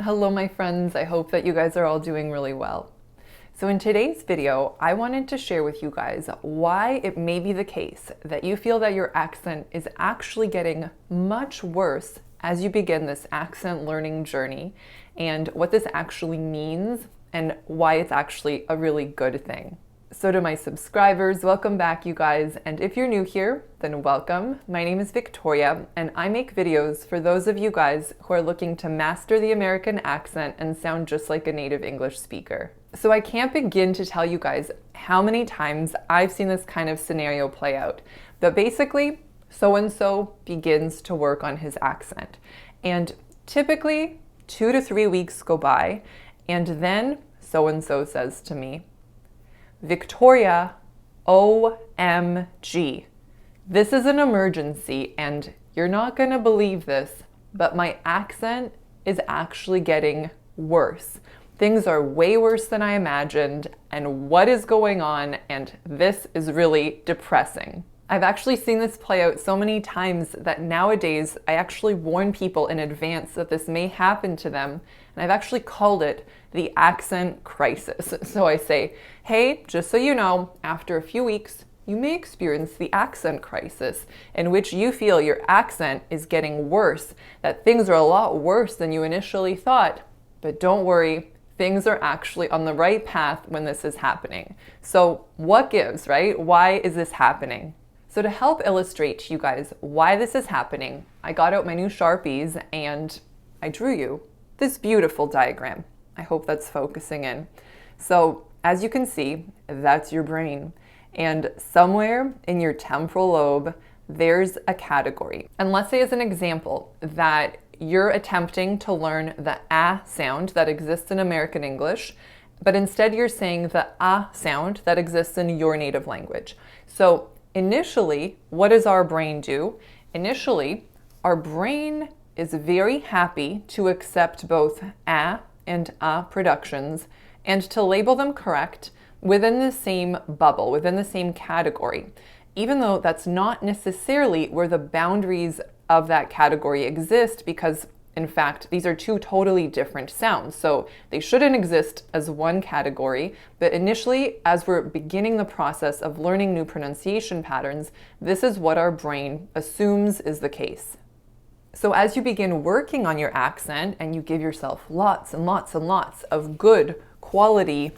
Hello my friends, I hope that you guys are all doing really well. So in today's video, I wanted to share with you guys why it may be the case that you feel that your accent is actually getting much worse as you begin this accent learning journey, and what this actually means and why it's actually a really good thing. So to my subscribers, welcome back you guys, and if you're new here, then welcome. My name is Victoria, and I make videos for those of you guys who are looking to master the American accent and sound just like a native English speaker. So I can't begin to tell you guys how many times I've seen this kind of scenario play out. But basically, so-and-so begins to work on his accent, and typically 2 to 3 weeks go by, and then so-and-so says to me, Victoria, OMG. This is an emergency and you're not gonna believe this, but my accent is actually getting worse. Things are way worse than I imagined, and what is going on? And this is really depressing. I've actually seen this play out so many times that nowadays I actually warn people in advance that this may happen to them, and I've actually called it the accent crisis. So I say, hey, just so you know, after a few weeks, you may experience the accent crisis, in which you feel your accent is getting worse, that things are a lot worse than you initially thought. But don't worry, things are actually on the right path when this is happening. So what gives, right? Why is this happening? So to help illustrate to you guys why this is happening, I got out my new Sharpies and I drew you this beautiful diagram. I hope that's focusing in. So as you can see, that's your brain. And somewhere in your temporal lobe, there's a category. And let's say as an example that you're attempting to learn the ah sound that exists in American English, but instead you're saying the ah sound that exists in your native language. So initially, what does our brain do? Initially, our brain is very happy to accept both ah and productions and to label them correct within the same bubble, within the same category, even though that's not necessarily where the boundaries of that category exist, because in fact, these are two totally different sounds. So they shouldn't exist as one category, but initially, as we're beginning the process of learning new pronunciation patterns, this is what our brain assumes is the case. So as you begin working on your accent and you give yourself lots and lots and lots of good quality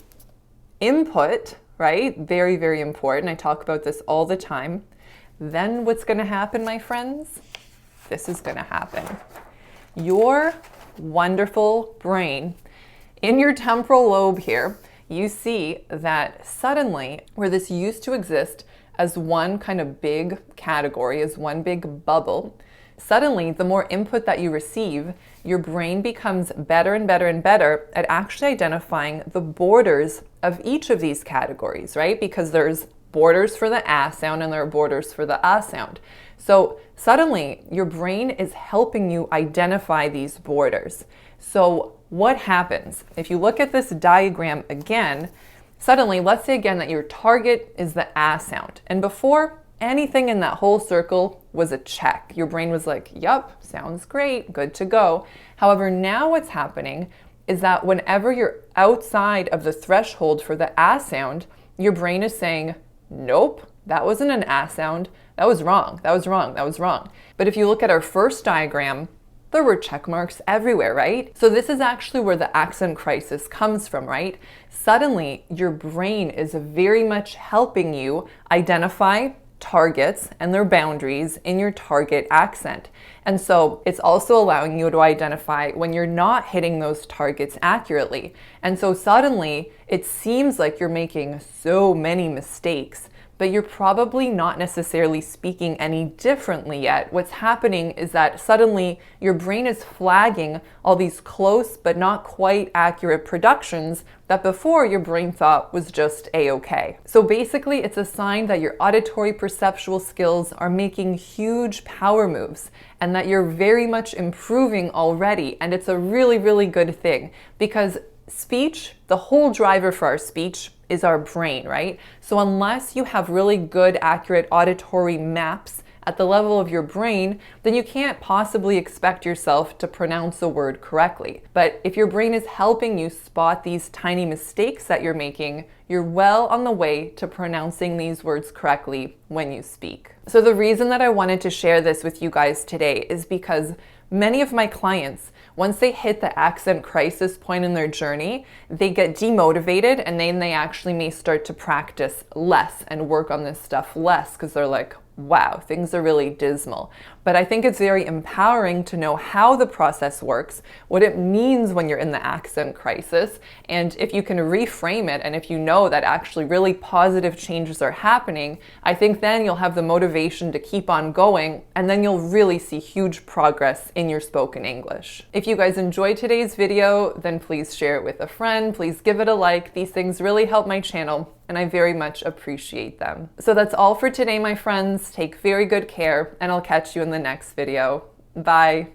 input, right? Very, very important. I talk about this all the time. Then what's going to happen, my friends? This is going to happen. Your wonderful brain, in your temporal lobe here, you see that suddenly, where this used to exist as one kind of big category, as one big bubble, suddenly the more input that you receive, your brain becomes better and better and better at actually identifying the borders of each of these categories, right? Because there's borders for the ah sound and there are borders for the ah sound. So suddenly your brain is helping you identify these borders. So what happens? If you look at this diagram again, suddenly, let's say again that your target is the ah sound. And before, anything in that whole circle was a check. Your brain was like, yup, sounds great, good to go. However, now what's happening is that whenever you're outside of the threshold for the ah sound, your brain is saying, nope, that wasn't an ah sound. That was wrong, that was wrong, that was wrong. But if you look at our first diagram, there were check marks everywhere, right? So this is actually where the accent crisis comes from, right? Suddenly, your brain is very much helping you identify targets and their boundaries in your target accent. And so it's also allowing you to identify when you're not hitting those targets accurately. And so suddenly it seems like you're making so many mistakes, but you're probably not necessarily speaking any differently yet. What's happening is that suddenly your brain is flagging all these close but not quite accurate productions that before your brain thought was just a-okay. So basically it's a sign that your auditory perceptual skills are making huge power moves and that you're very much improving already. And it's a really, really good thing, because speech, the whole driver for our speech is our brain, right? So unless you have really good, accurate auditory maps at the level of your brain, then you can't possibly expect yourself to pronounce a word correctly. But if your brain is helping you spot these tiny mistakes that you're making, you're well on the way to pronouncing these words correctly when you speak. So the reason that I wanted to share this with you guys today is because many of my clients, once they hit the accent crisis point in their journey, they get demotivated and then they actually may start to practice less and work on this stuff less because they're like, wow, things are really dismal. But I think it's very empowering to know how the process works, what it means when you're in the accent crisis, and if you can reframe it and if you know that actually really positive changes are happening, I think then you'll have the motivation to keep on going, and then you'll really see huge progress in your spoken English. If you guys enjoyed today's video, then please share it with a friend, please give it a like. These things really help my channel, and I very much appreciate them. So that's all for today, my friends. Take very good care, and I'll catch you in the next video. Bye.